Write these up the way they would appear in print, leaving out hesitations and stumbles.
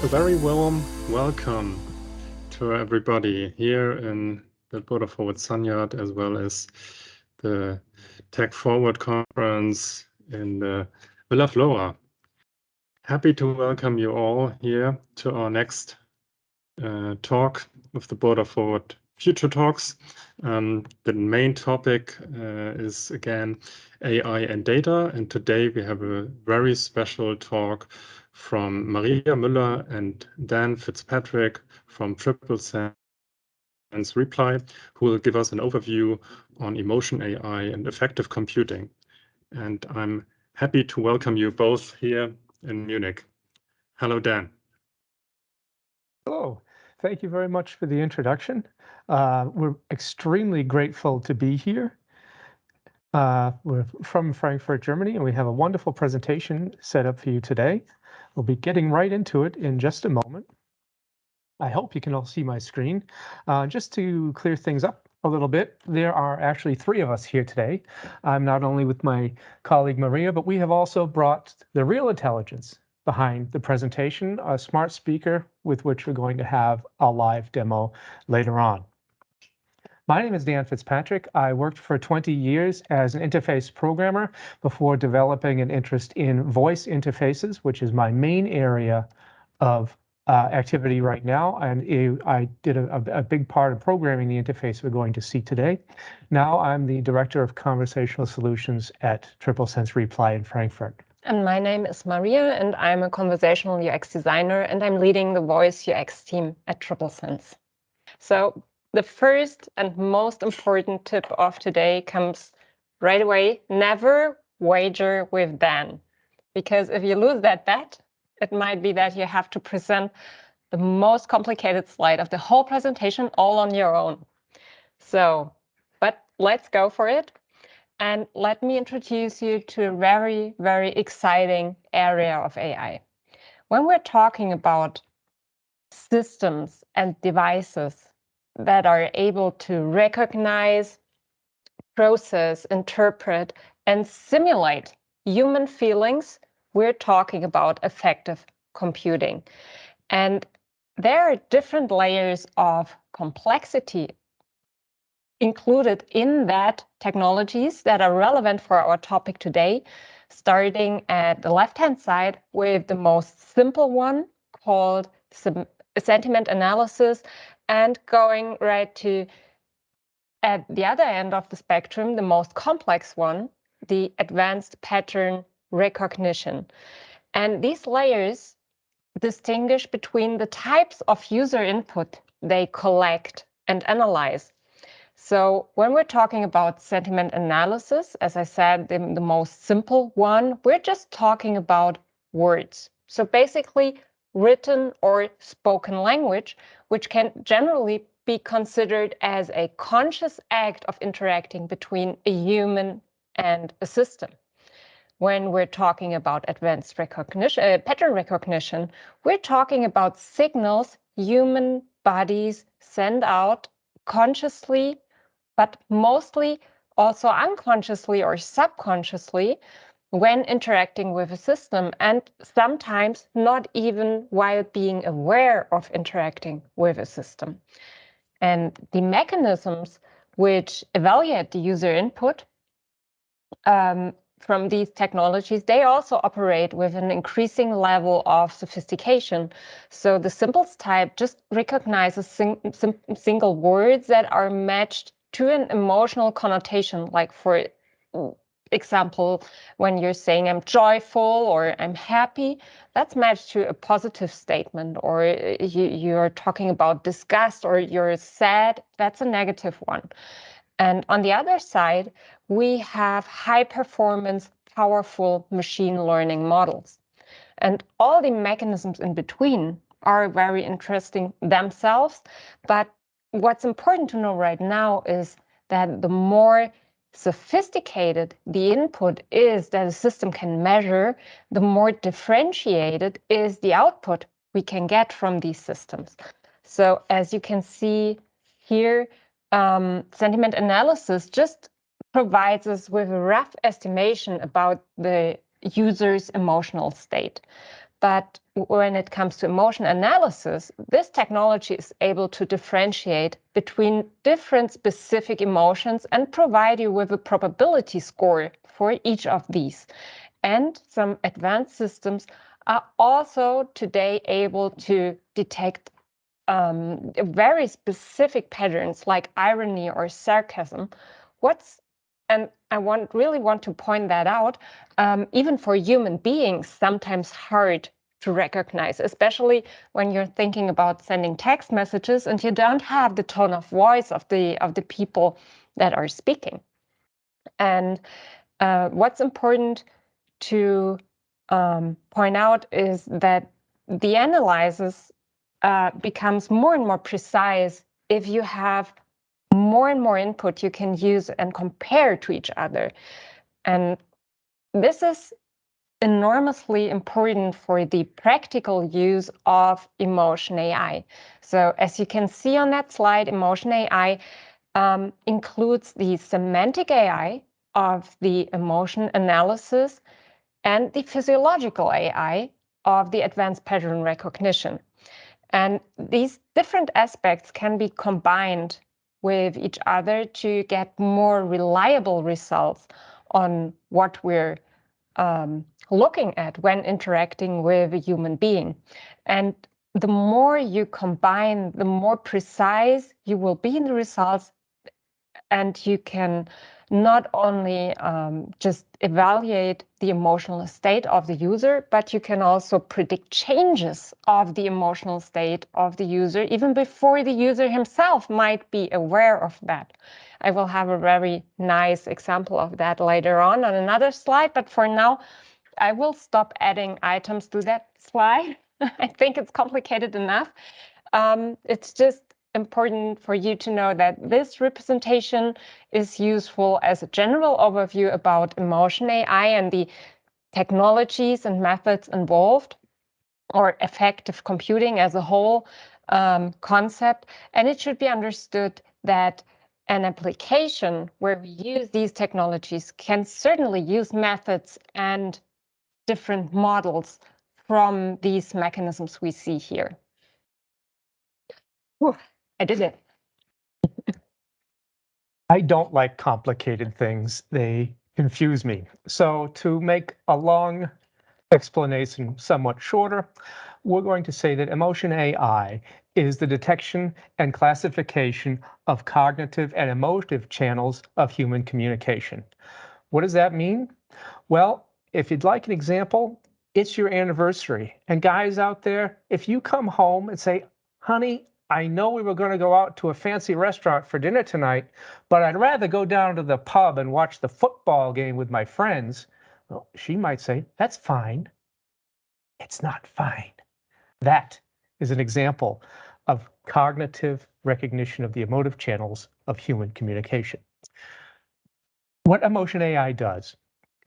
A very warm welcome to everybody here in the BurdaForward Sunyard, as well as the Tech Forward conference in the Villa Flora. Happy to welcome you all here to our next talk of the BurdaForward Future Talks. The main topic is again AI and data, and today we have a very special talk from Maria Müller and Dan Fitzpatrick from Triplesense Reply, who will give us an overview on emotion AI and affective computing. And I'm happy to welcome you both here in Munich. Hello, Dan. Hello. Thank you very much for the introduction. We're extremely grateful to be here. We're from Frankfurt, Germany, and we have a wonderful presentation set up for you today. We'll be getting right into it in just a moment. I hope you can all see my screen. Just to clear things up a little bit, there are actually three of us here today. I'm not only with my colleague Maria, but we have also brought the real intelligence behind the presentation, a smart speaker with which we're going to have a live demo later on. My name is Dan Fitzpatrick. I worked for 20 years as an interface programmer before developing an interest in voice interfaces, which is my main area of activity right now. And I did a big part of programming the interface we're going to see today. Now I'm the Director of Conversational Solutions at Triplesense Reply in Frankfurt. And my name is Maria, and I'm a conversational UX designer, and I'm leading the voice UX team at Triplesense. So the first and most important tip of today comes right away: never wager with Dan. Because if you lose that bet, it might be that you have to present the most complicated slide of the whole presentation all on your own. So, but let's go for it. And let me introduce you to a very, very exciting area of AI. When we're talking about systems and devices that are able to recognize, process, interpret, and simulate human feelings, we're talking about affective computing. And there are different layers of complexity included in that technologies that are relevant for our topic today, starting at the left-hand side with the most simple one called sentiment analysis, and going right to, at the other end of the spectrum, the most complex one, the advanced pattern recognition. And these layers distinguish between the types of user input they collect and analyze. So when we're talking about sentiment analysis, as I said, the most simple one, we're just talking about words. So basically written or spoken language, which can generally be considered as a conscious act of interacting between a human and a system. When we're talking about advanced recognition, pattern recognition, we're talking about signals human bodies send out consciously, but mostly also unconsciously or subconsciously when interacting with a system, and sometimes not even while being aware of interacting with a system. And the mechanisms which evaluate the user input from these technologies, they also operate with an increasing level of sophistication. So the simplest type just recognizes single words that are matched to an emotional connotation, like for example, when you're saying I'm joyful or I'm happy, that's matched to a positive statement, or you're talking about disgust or you're sad, that's a negative one. And on the other side, we have high performance, powerful machine learning models. And all the mechanisms in between are very interesting themselves. But what's important to know right now is that the more sophisticated the input is that a system can measure, the more differentiated is the output we can get from these systems. So as you can see here, sentiment analysis just provides us with a rough estimation about the user's emotional state. But when it comes to emotion analysis, this technology is able to differentiate between different specific emotions and provide you with a probability score for each of these. And some advanced systems are also today able to detect very specific patterns like irony or sarcasm. And I really want to point that out, even for human beings, sometimes hard to recognize, especially when you're thinking about sending text messages and you don't have the tone of voice of the people that are speaking. And what's important to point out is that the analysis becomes more and more precise if you have more and more input you can use and compare to each other. And this is enormously important for the practical use of emotion AI. So as you can see on that slide, emotion AI includes the semantic AI of the emotion analysis and the physiological AI of the advanced pattern recognition. And these different aspects can be combined with each other to get more reliable results on what we're looking at when interacting with a human being. And the more you combine, the more precise you will be in the results, and you can not only just evaluate the emotional state of the user, but you can also predict changes of the emotional state of the user even before the user himself might be aware of that. I will have a very nice example of that later on another slide, but for now, I will stop adding items to that slide. I think it's complicated enough. It's just important for you to know that this representation is useful as a general overview about emotion AI and the technologies and methods involved, or affective computing as a whole concept. And it should be understood that an application where we use these technologies can certainly use methods and different models from these mechanisms we see here. Whew, I did it. I don't like complicated things. They confuse me. So to make a long explanation somewhat shorter, we're going to say that emotion AI is the detection and classification of cognitive and emotive channels of human communication. What does that mean? Well, if you'd like an example, it's your anniversary. And guys out there, if you come home and say, honey, I know we were going to go out to a fancy restaurant for dinner tonight, but I'd rather go down to the pub and watch the football game with my friends. Well, she might say, that's fine. It's not fine. That is an example of cognitive recognition of the emotive channels of human communication. What emotion AI does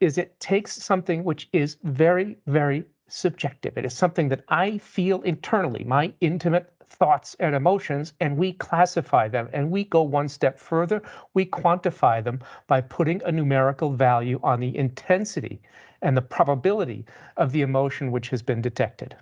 is it takes something which is very, very subjective. It is something that I feel internally, my intimate thoughts and emotions, and we classify them, and we go one step further. We quantify them by putting a numerical value on the intensity and the probability of the emotion which has been detected.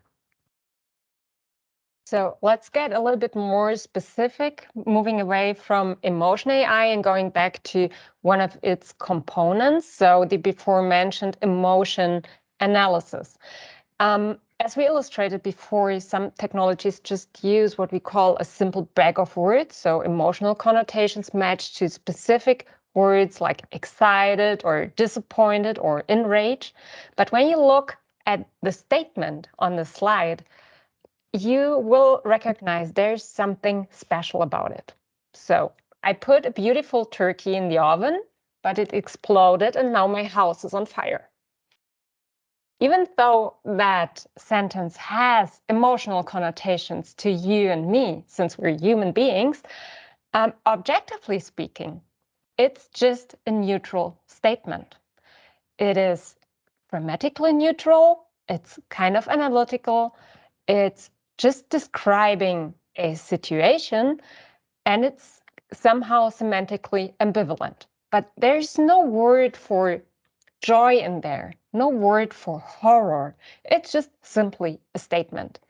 So let's get a little bit more specific, moving away from emotion AI and going back to one of its components, so the before mentioned emotion analysis. As we illustrated before, some technologies just use what we call a simple bag of words, so emotional connotations matched to specific words like excited or disappointed or enraged. But when you look at the statement on the slide, you will recognize there's something special about it. So I put a beautiful turkey in the oven, but it exploded and now my house is on fire. Even though that sentence has emotional connotations to you and me, since we're human beings, objectively speaking, it's just a neutral statement. It is grammatically neutral, it's kind of analytical, it's just describing a situation, and it's somehow semantically ambivalent. But there's no word for joy in there, no word for horror. It's just simply a statement.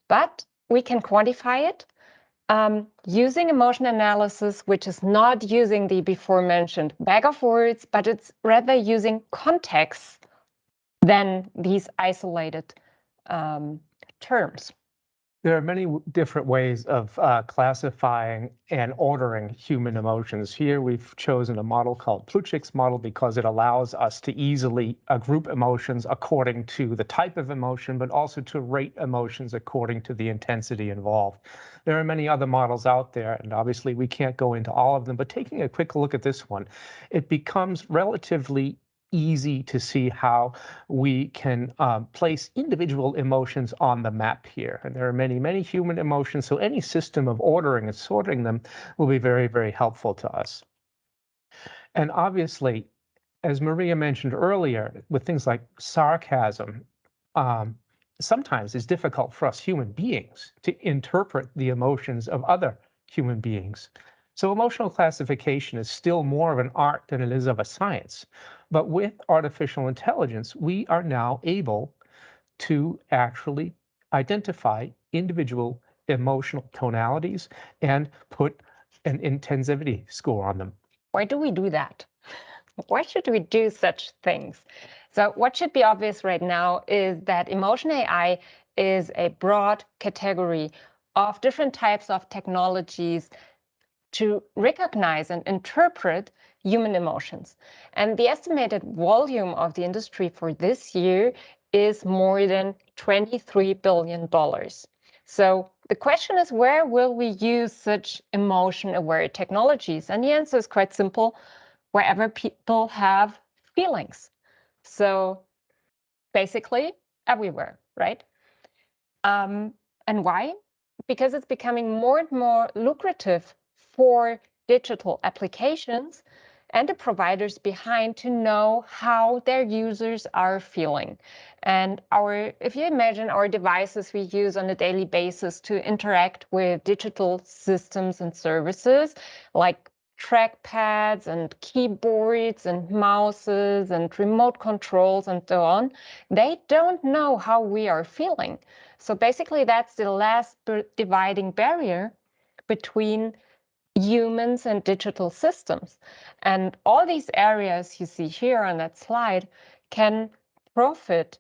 But we can quantify it using emotion analysis, which is not using the before mentioned bag of words, but it's rather using context than these isolated terms. There are many different ways of classifying and ordering human emotions. Here we've chosen a model called Plutchik's model because it allows us to easily group emotions according to the type of emotion, but also to rate emotions according to the intensity involved. There are many other models out there, and obviously we can't go into all of them, but taking a quick look at this one, it becomes relatively easy to see how we can place individual emotions on the map here. And there are many, many human emotions, so any system of ordering and sorting them will be very, very helpful to us. And obviously, as Maria mentioned earlier, with things like sarcasm, sometimes it's difficult for us human beings to interpret the emotions of other human beings. So emotional classification is still more of an art than it is of a science. But with artificial intelligence, we are now able to actually identify individual emotional tonalities and put an intensivity score on them. Why do we do that? Why should we do such things? So what should be obvious right now is that emotion AI is a broad category of different types of technologies to recognize and interpret human emotions. And the estimated volume of the industry for this year is more than $23 billion. So the question is, where will we use such emotion-aware technologies? And the answer is quite simple: wherever people have feelings. So basically everywhere, right? And why? Because it's becoming more and more lucrative for digital applications and the providers behind to know how their users are feeling. And if you imagine our devices we use on a daily basis to interact with digital systems and services like trackpads and keyboards and mouses and remote controls and so on, they don't know how we are feeling. So basically, that's the last dividing barrier between humans and digital systems. And all these areas you see here on that slide can profit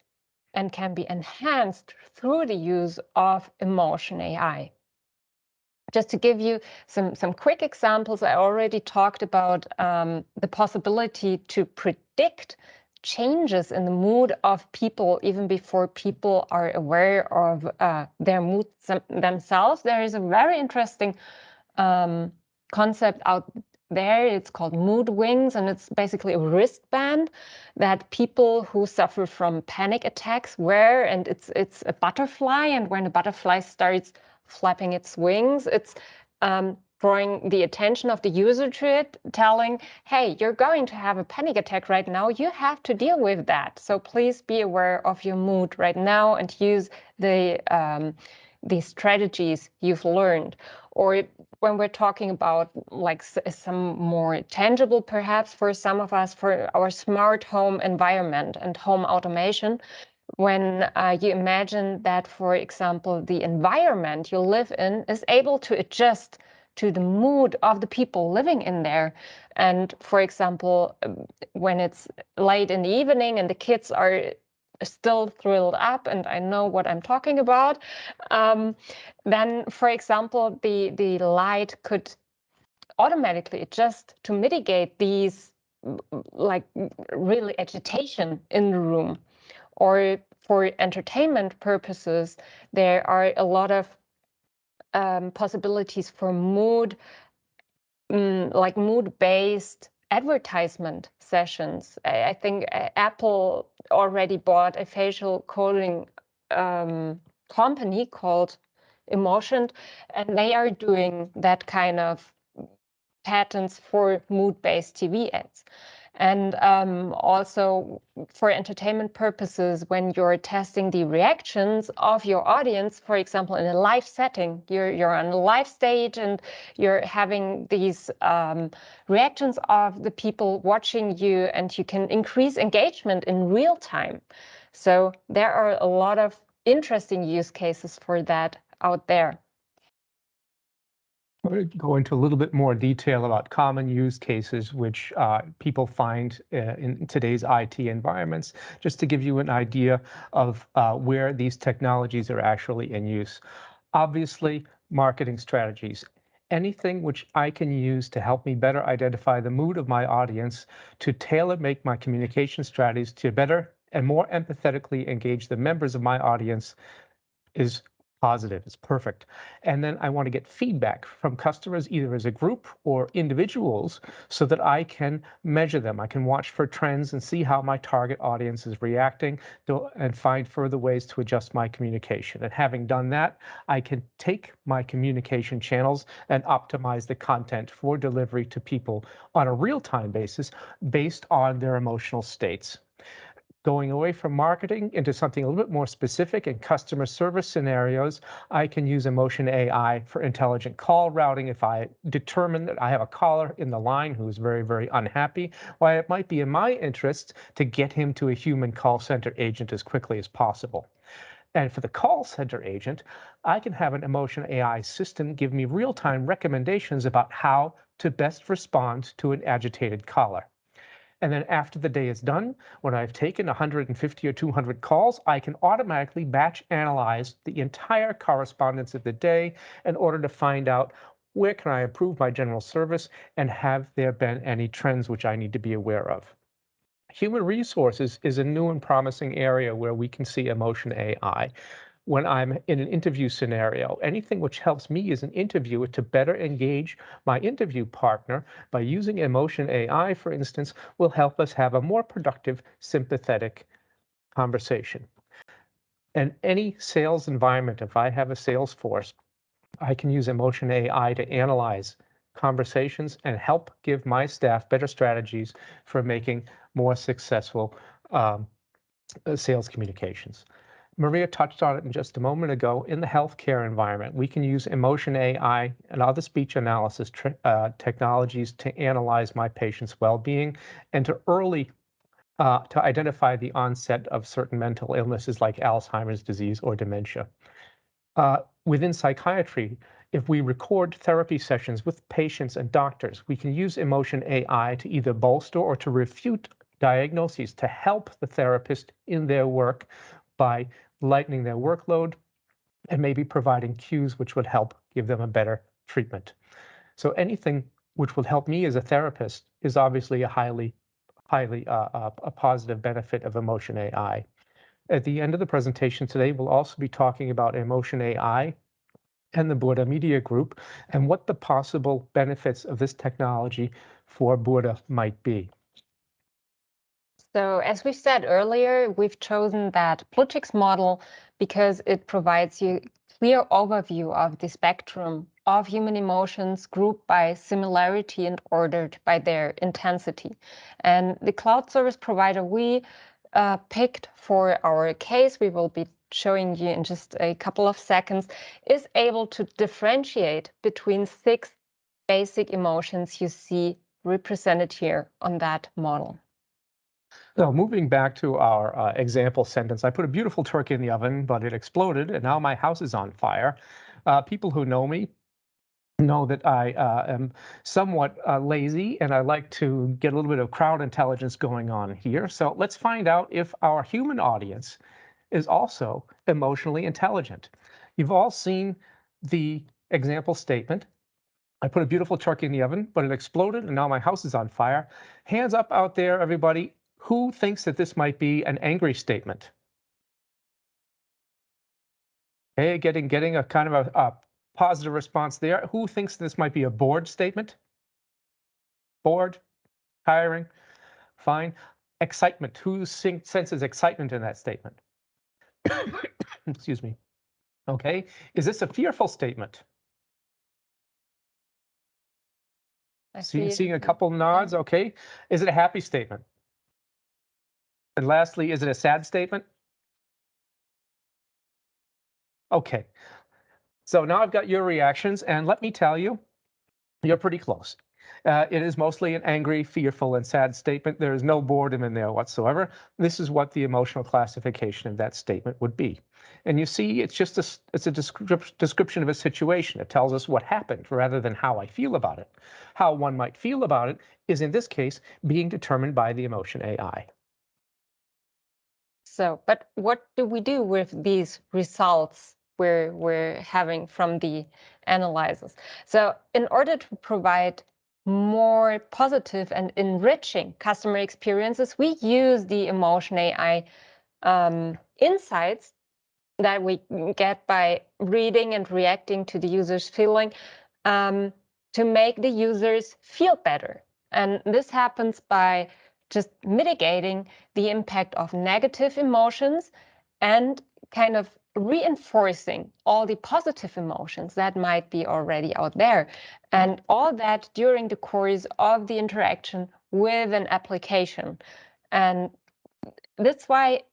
and can be enhanced through the use of emotion AI. Just to give you some quick examples, I already talked about the possibility to predict changes in the mood of people even before people are aware of their mood themselves. There is a very interesting concept out there. It's called mood wings, and it's basically a wristband that people who suffer from panic attacks wear, and it's a butterfly, and when a butterfly starts flapping its wings, it's drawing the attention of the user to it, telling, hey, you're going to have a panic attack right now. You have to deal with that. So please be aware of your mood right now and use the strategies you've learned. Or when we're talking about like some more tangible, perhaps for some of us, for our smart home environment and home automation, when you imagine that, for example, the environment you live in is able to adjust to the mood of the people living in there. And for example, when it's late in the evening and the kids are still thrilled up, and I know what I'm talking about, then, for example, the light could automatically adjust to mitigate these like really agitation in the room. Or for entertainment purposes, there are a lot of possibilities for like mood-based advertisement sessions. I think Apple already bought a facial coding company called Emotion, and they are doing that kind of patterns for mood-based TV ads. And also for entertainment purposes, when you're testing the reactions of your audience, for example, in a live setting, you're on a live stage and you're having these reactions of the people watching you, and you can increase engagement in real time. So there are a lot of interesting use cases for that out there. I'm going to go into a little bit more detail about common use cases which people find in today's IT environments, just to give you an idea of where these technologies are actually in use. Obviously, marketing strategies. Anything which I can use to help me better identify the mood of my audience, to tailor make my communication strategies to better and more empathetically engage the members of my audience is positive, it's perfect. And then I want to get feedback from customers, either as a group or individuals, so that I can measure them. I can watch for trends and see how my target audience is reacting and find further ways to adjust my communication. And having done that, I can take my communication channels and optimize the content for delivery to people on a real-time basis based on their emotional states. Going away from marketing into something a little bit more specific in customer service scenarios, I can use Emotion AI for intelligent call routing. If I determine that I have a caller in the line who is very, very unhappy, why it might be in my interest to get him to a human call center agent as quickly as possible. And for the call center agent, I can have an Emotion AI system give me real-time recommendations about how to best respond to an agitated caller. And then after the day is done, when I've taken 150 or 200 calls, I can automatically batch analyze the entire correspondence of the day in order to find out where can I improve my general service and have there been any trends which I need to be aware of. Human resources is a new and promising area where we can see Emotion AI. When I'm in an interview scenario, anything which helps me as an interviewer to better engage my interview partner by using Emotion AI, for instance, will help us have a more productive, sympathetic conversation. And any sales environment, if I have a sales force, I can use Emotion AI to analyze conversations and help give my staff better strategies for making more successful sales communications. Maria touched on it in just a moment ago. In the healthcare environment, we can use Emotion AI and other speech analysis technologies to analyze my patient's well-being and to identify the onset of certain mental illnesses like Alzheimer's disease or dementia. Within psychiatry, if we record therapy sessions with patients and doctors, we can use Emotion AI to either bolster or to refute diagnoses to help the therapist in their work by lightening their workload and maybe providing cues which would help give them a better treatment. So anything which will help me as a therapist is obviously a highly a positive benefit of Emotion AI. At the end of the presentation today, we'll also be talking about Emotion AI and the Burda Media Group and what the possible benefits of this technology for Burda might be. So as we said earlier, we've chosen that Plutchik's model because it provides you a clear overview of the spectrum of human emotions grouped by similarity and ordered by their intensity. And the cloud service provider we picked for our case, we will be showing you in just a couple of seconds, is able to differentiate between 6 basic emotions you see represented here on that model. So moving back to our example sentence, I put a beautiful turkey in the oven, but it exploded, and now my house is on fire. People who know me know that I am somewhat lazy, and I like to get a little bit of crowd intelligence going on here. So let's find out if our human audience is also emotionally intelligent. You've all seen the example statement. I put a beautiful turkey in the oven, but it exploded, and now my house is on fire. Hands up out there, everybody. Who thinks that this might be an angry statement? Hey, getting a kind of a positive response there. Who thinks this might be a bored statement? Bored, tiring, fine. Excitement. Who senses excitement in that statement? Excuse me. Okay. Is this a fearful statement? Seeing a couple nods, okay. Is it a happy statement? And lastly, is it a sad statement? Okay. So now I've got your reactions, and let me tell you, you're pretty close. It is mostly an angry, fearful, and sad statement. There is no boredom in there whatsoever. This is what the emotional classification of that statement would be. And you see, it's just a description of a situation. It tells us what happened rather than how I feel about it. How one might feel about it is, in this case, being determined by the emotion AI. So, but what do we do with these results we're having from the analysis? So in order to provide more positive and enriching customer experiences, we use the emotion AI insights that we get by reading and reacting to the user's feeling to make the users feel better. And this happens by just mitigating the impact of negative emotions and kind of reinforcing all the positive emotions that might be already out there. And all that during the course of the interaction with an application. And that's why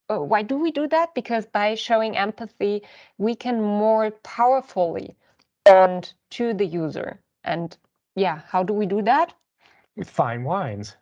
do we do that? Because by showing empathy, we can more powerfully bond to the user. And yeah, how do we do that? With fine wines.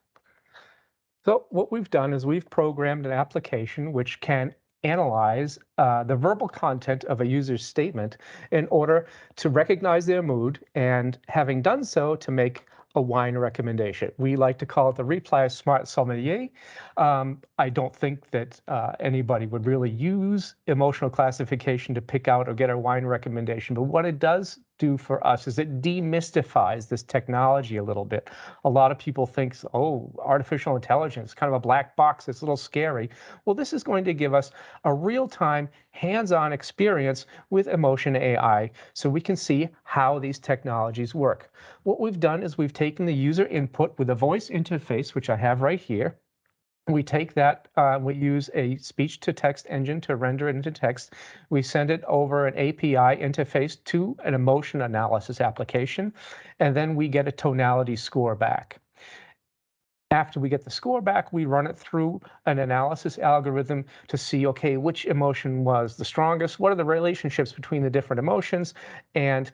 So what we've done is we've programmed an application which can analyze the verbal content of a user's statement in order to recognize their mood, and having done so, to make a wine recommendation. We like to call it the reply smart sommelier. I don't think that anybody would really use emotional classification to pick out or get a wine recommendation, but what it does do for us is it demystifies this technology a little bit. A lot of people think, oh, artificial intelligence, kind of a black box, it's a little scary. Well, this is going to give us a real-time, hands-on experience with emotion AI, so we can see how these technologies work. What we've done is we've taken the user input with a voice interface, which I have right here. We take that, we use a speech-to-text engine to render it into text. We send it over an API interface to an emotion analysis application, and then we get a tonality score back. After we get the score back, we run it through an analysis algorithm to see, okay, which emotion was the strongest, what are the relationships between the different emotions, and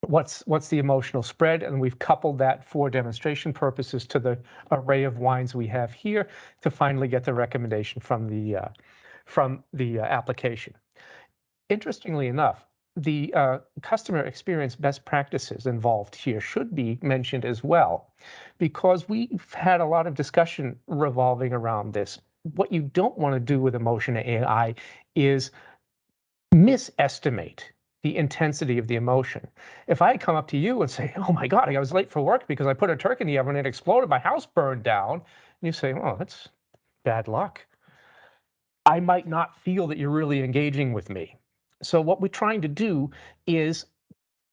what's the emotional spread. And we've coupled that for demonstration purposes to the array of wines we have here to finally get the recommendation from the application. Interestingly enough, the customer experience best practices involved here should be mentioned as well, because we've had a lot of discussion revolving around this. What you don't want to do with emotion AI is misestimate the intensity of the emotion. If I come up to you and say, oh my God, I was late for work because I put a turkey in the oven and it exploded, my house burned down, and you say, oh, that's bad luck, I might not feel that you're really engaging with me. So what we're trying to do is,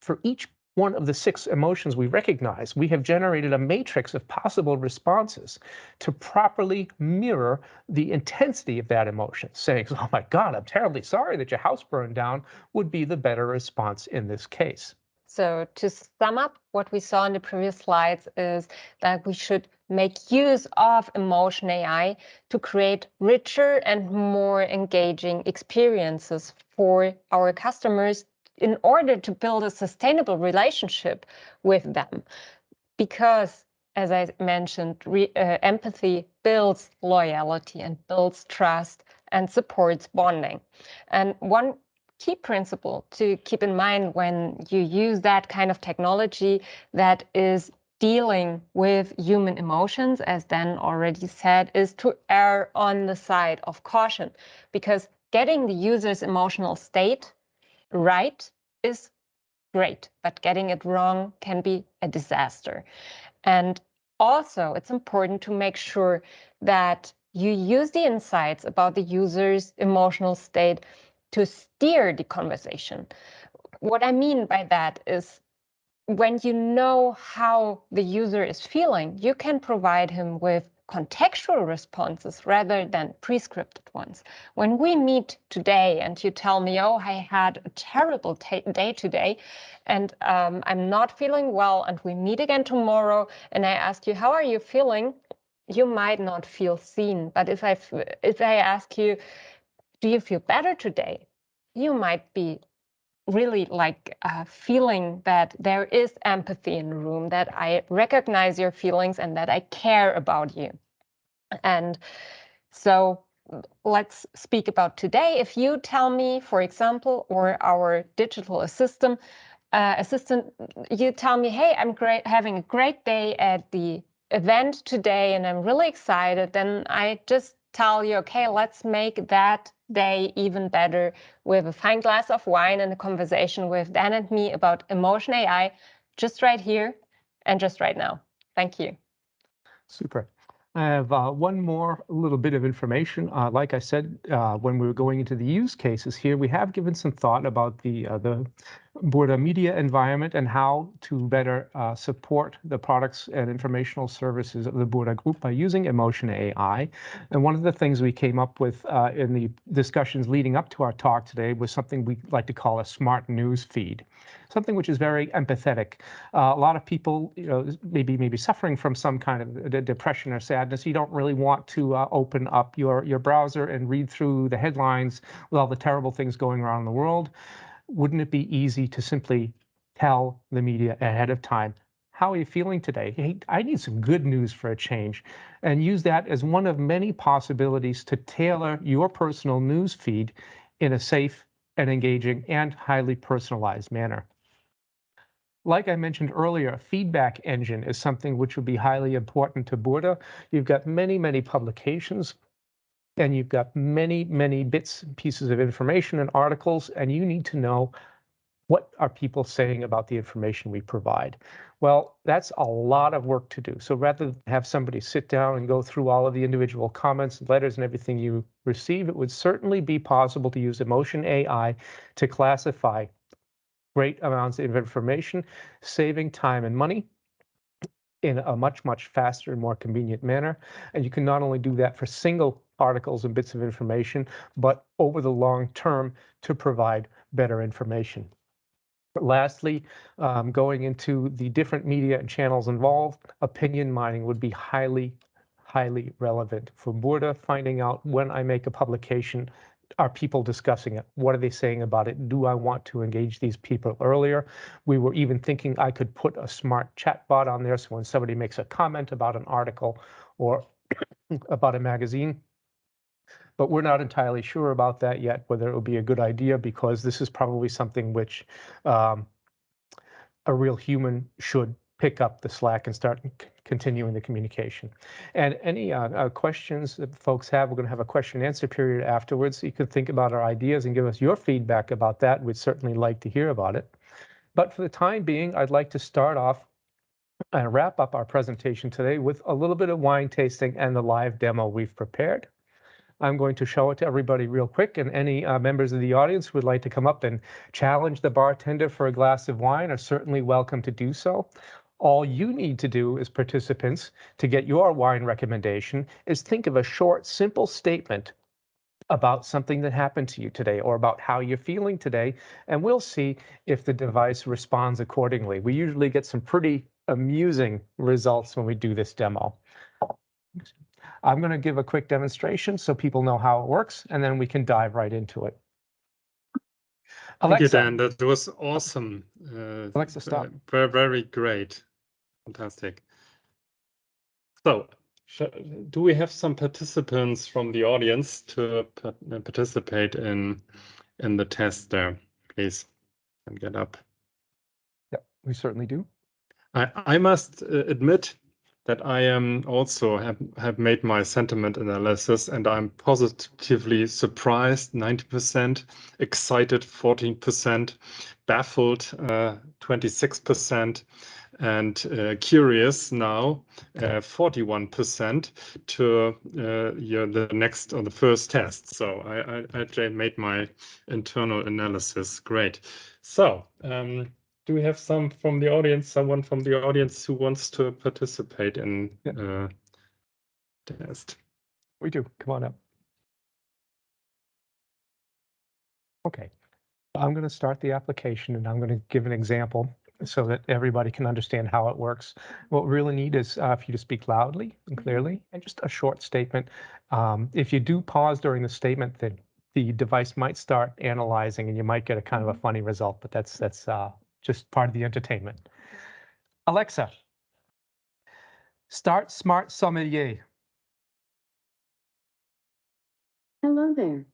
for each one of the 6 emotions we recognize, we have generated a matrix of possible responses to properly mirror the intensity of that emotion. Saying, oh my God, I'm terribly sorry that your house burned down, would be the better response in this case. So to sum up, what we saw in the previous slides is that we should make use of emotion AI to create richer and more engaging experiences for our customers in order to build a sustainable relationship with them. Because, as I mentioned, empathy builds loyalty and builds trust and supports bonding. And one key principle to keep in mind when you use that kind of technology that is dealing with human emotions, as Dan already said, is to err on the side of caution, because getting the user's emotional state right is great, but getting it wrong can be a disaster. And also, it's important to make sure that you use the insights about the user's emotional state to steer the conversation. What I mean by that is, when you know how the user is feeling, you can provide him with contextual responses rather than prescripted ones. When we meet today and you tell me, oh, I had a terrible day today and I'm not feeling well, and we meet again tomorrow and I ask you, how are you feeling? You might not feel seen. But if I ask you, do you feel better today? You might be really like feeling that there is empathy in the room, that I recognize your feelings and that I care about you. And so let's speak about today. If you tell me, for example, or our digital assistant, you tell me, hey, I'm having a great day at the event today and I'm really excited, then I just tell you, okay, let's make that day even better with a fine glass of wine and a conversation with Dan and me about Emotion AI, just right here and just right now. Thank you. Super. I have one more little bit of information. Like I said, when we were going into the use cases here, we have given some thought about the Burda media environment and how to better support the products and informational services of the Burda Group by using Emotion AI. And one of the things we came up with in the discussions leading up to our talk today was something we like to call a smart news feed. Something which is very empathetic. A lot of people, maybe suffering from some kind of depression or sadness. You don't really want to open up your browser and read through the headlines with all the terrible things going around in the world. Wouldn't it be easy to simply tell the media ahead of time, how are you feeling today? Hey, I need some good news for a change, and use that as one of many possibilities to tailor your personal news feed in a safe and engaging and highly personalized manner. Like I mentioned earlier, a feedback engine is something which would be highly important to Burda. You've got many, many publications, and you've got many, many bits and pieces of information and articles, and you need to know, what are people saying about the information we provide? Well, that's a lot of work to do. So rather than have somebody sit down and go through all of the individual comments, letters, and everything you receive, it would certainly be possible to use Emotion AI to classify great amounts of information, saving time and money in a much, much faster and more convenient manner. And you can not only do that for single articles and bits of information, but over the long term to provide better information. But lastly, going into the different media and channels involved, opinion mining would be highly, highly relevant for Burda, finding out when I make a publication, are people discussing it? What are they saying about it? Do I want to engage these people earlier? We were even thinking I could put a smart chatbot on there, so when somebody makes a comment about an article or about a magazine, but we're not entirely sure about that yet, whether it will be a good idea, because this is probably something which a real human should pick up the slack and start continuing the communication. And any questions that folks have, we're going to have a question and answer period afterwards. You can think about our ideas and give us your feedback about that. We'd certainly like to hear about it. But for the time being, I'd like to start off and wrap up our presentation today with a little bit of wine tasting and the live demo we've prepared. I'm going to show it to everybody real quick, and any members of the audience who would like to come up and challenge the bartender for a glass of wine are certainly welcome to do so. All you need to do as participants to get your wine recommendation is think of a short, simple statement about something that happened to you today or about how you're feeling today, and we'll see if the device responds accordingly. We usually get some pretty amusing results when we do this demo. I'm going to give a quick demonstration so people know how it works, and then we can dive right into it. Thank you, Alexa. Dan. That was awesome. Alexa, stop. Very, very great. Fantastic. So, do we have some participants from the audience to participate in the test there, please? And get up. Yeah, we certainly do. I must admit that I am also have made my sentiment analysis, and I'm positively surprised 90%, excited 14%, baffled 26%, and curious now 41% to the next or the first test. So I made my internal analysis. Great. So do we have someone from the audience who wants to participate in test. We do. Come on up. Okay. I'm going to start the application, and I'm going to give an example so that everybody can understand how it works. What we really need is for you to speak loudly and clearly, and just a short statement. If you do pause during the statement, then the device might start analyzing, and you might get a kind of a funny result, but that's just part of the entertainment. Alexa, start Smart Sommelier. Hello there.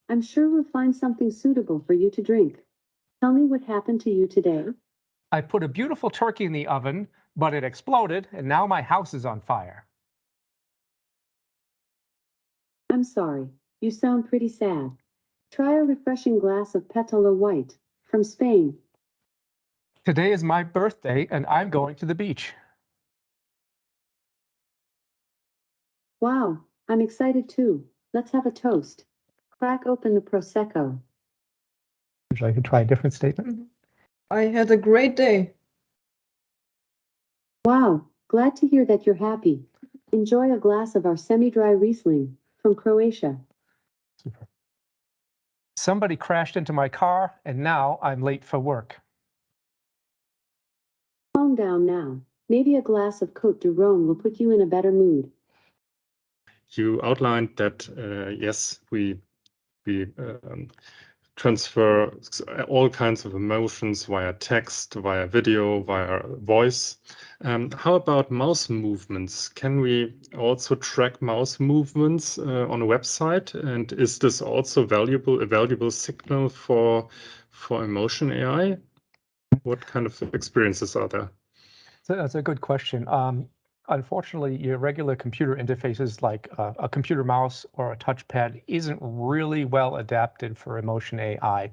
I'm sure we'll find something suitable for you to drink. Tell me what happened to you today. I put a beautiful turkey in the oven, but it exploded, and now my house is on fire. I'm sorry. You sound pretty sad. Try a refreshing glass of Pétalo White from Spain. Today is my birthday, and I'm going to the beach. Wow, I'm excited too. Let's have a toast. Crack open the Prosecco. Would you like to try a different statement? I had a great day. Wow, glad to hear that you're happy. Enjoy a glass of our semi-dry Riesling from Croatia. Super. Somebody crashed into my car, and now I'm late for work. Calm down now. Maybe a glass of Côte du Rhône will put you in a better mood. You outlined that, yes, we transfer all kinds of emotions via text, via video, via voice. How about mouse movements? Can we also track mouse movements on a website? And is this also a valuable signal for Emotion AI? What kind of experiences are there? So that's a good question. Unfortunately, your regular computer interfaces like a computer mouse or a touchpad isn't really well adapted for Emotion AI.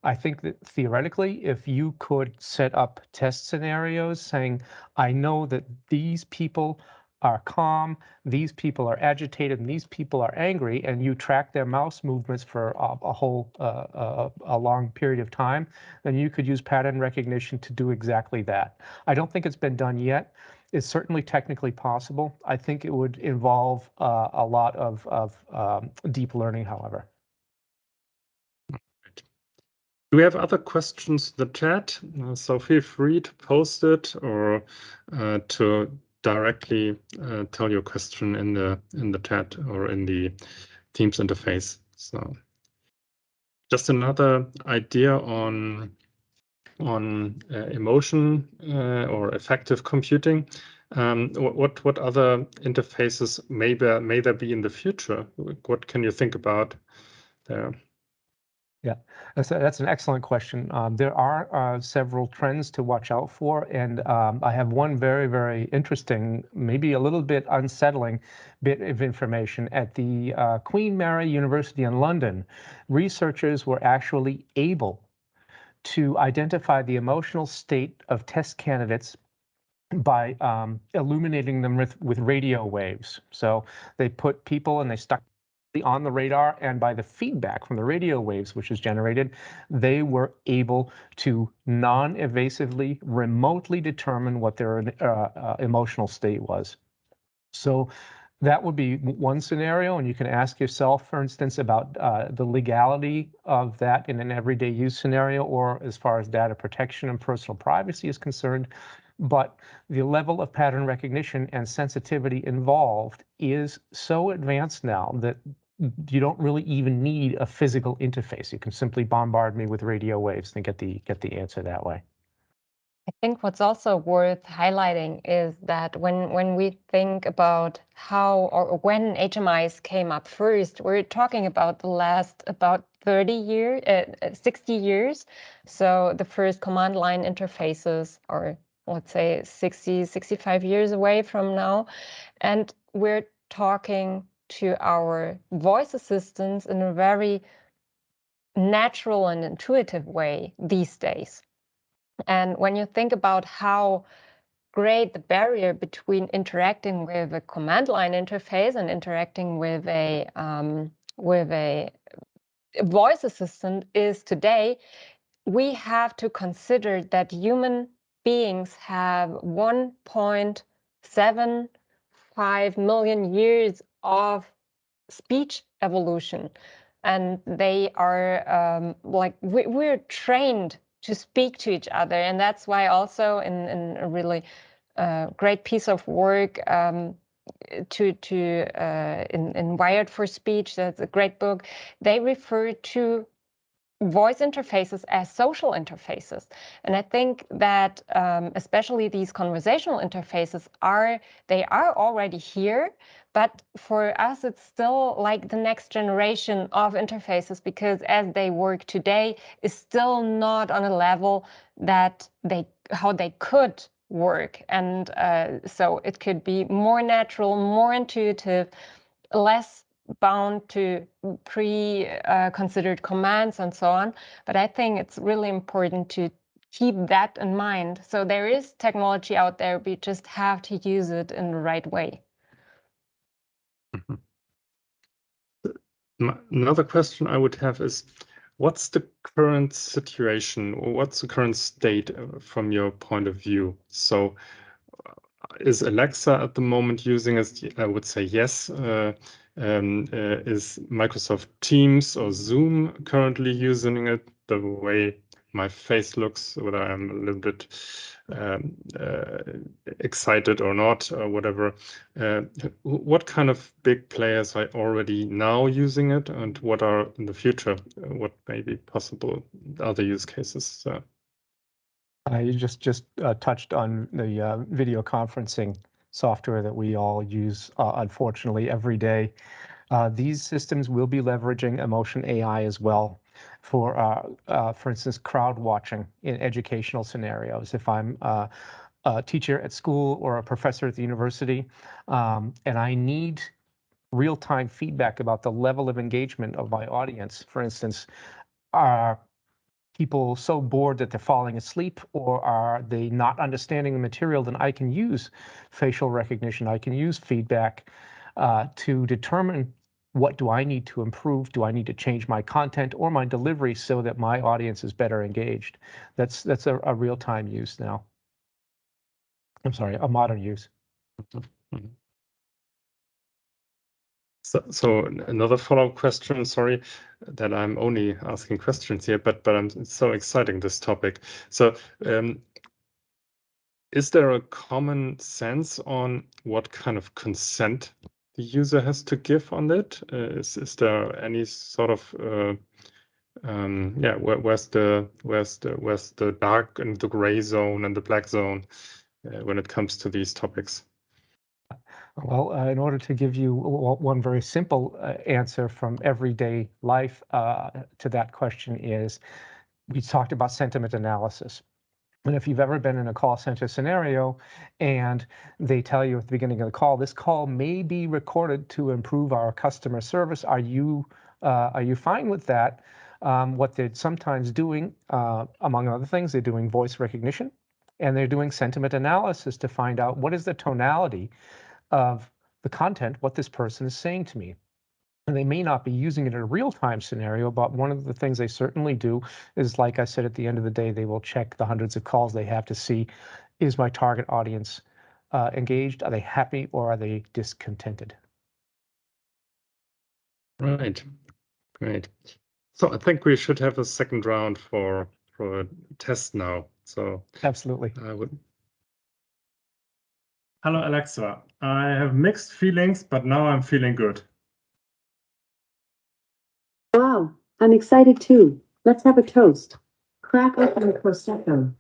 I think that theoretically, if you could set up test scenarios saying, I know that these people are calm, these people are agitated, and these people are angry, and you track their mouse movements for a long period of time, then you could use pattern recognition to do exactly that. I don't think it's been done yet. It's certainly technically possible. I think it would involve a lot of deep learning, however. Do we have other questions in the chat? So feel free to post it or to directly tell your question in the chat or in the Teams interface. So just another idea on emotion or affective computing. What other interfaces may there be in the future? What can you think about there? Yeah, that's an excellent question. There are several trends to watch out for, and I have one very, very interesting, maybe a little bit unsettling bit of information. At the Queen Mary University in London, researchers were actually able to identify the emotional state of test candidates by illuminating them with radio waves. So they put people and they stuck on the radar, and by the feedback from the radio waves which is generated, they were able to non-evasively remotely determine what their emotional state was. So that would be one scenario, and you can ask yourself, for instance, about the legality of that in an everyday use scenario, or as far as data protection and personal privacy is concerned. But the level of pattern recognition and sensitivity involved is so advanced now that you don't really even need a physical interface. You can simply bombard me with radio waves and get the answer that way. I think what's also worth highlighting is that when we think about how or when HMIs came up first, we're talking about the last about 60 years. So the first command line interfaces are, let's say, 65 years away from now. And we're talking to our voice assistants in a very natural and intuitive way these days. And when you think about how great the barrier between interacting with a command line interface and interacting with a voice assistant is today, we have to consider that human beings have 1.75 25 million years of speech evolution, and they are like we're trained to speak to each other, and that's why also in a really great piece of work in Wired for Speech, that's a great book, they refer to voice interfaces as social interfaces. And I think that especially these conversational interfaces are already here, but for us it's still like the next generation of interfaces, because as they work today is still not on a level that how they could work. And so it could be more natural, more intuitive, less bound to pre-considered commands and so on. But I think it's really important to keep that in mind. So there is technology out there, we just have to use it in the right way. Another question I would have is, what's the current situation, or what's the current state from your point of view? So is Alexa at the moment using it? I would say yes. Is Microsoft Teams or Zoom currently using it the way my face looks, whether I'm a little bit excited or not, or whatever? What kind of big players are already now using it, and what are in the future? What may be possible other use cases? You just touched on the video conferencing software that we all use, unfortunately, every day. These systems will be leveraging Emotion AI as well for instance, crowd watching in educational scenarios. If I'm a teacher at school or a professor at the university, and I need real-time feedback about the level of engagement of my audience, for instance, are people so bored that they're falling asleep, or are they not understanding the material, then I can use facial recognition. I can use feedback to determine what do I need to improve. Do I need to change my content or my delivery so that my audience is better engaged? That's a real-time use now. I'm sorry, a modern use. So another follow-up question, sorry that I'm only asking questions here, but it's so exciting, this topic. So is there a common sense on what kind of consent the user has to give on it? Is there any sort of where's the dark and the gray zone and the black zone when it comes to these topics? Well, in order to give you one very simple answer from everyday life to that question is, we talked about sentiment analysis. And if you've ever been in a call center scenario and they tell you at the beginning of the call, this call may be recorded to improve our customer service, are you fine with that? What they're sometimes doing, among other things, they're doing voice recognition, and they're doing sentiment analysis to find out what is the tonality of the content, what this person is saying to me. And they may not be using it in a real-time scenario, but one of the things they certainly do is, like I said, at the end of the day, they will check the hundreds of calls they have to see, is my target audience engaged? Are they happy, or are they discontented? Right, great. So I think we should have a second round for a test now. So Absolutely. I would. Hello, Alexa. I have mixed feelings, but now I'm feeling good. Wow, I'm excited too. Let's have a toast. Crack open a Prosecco.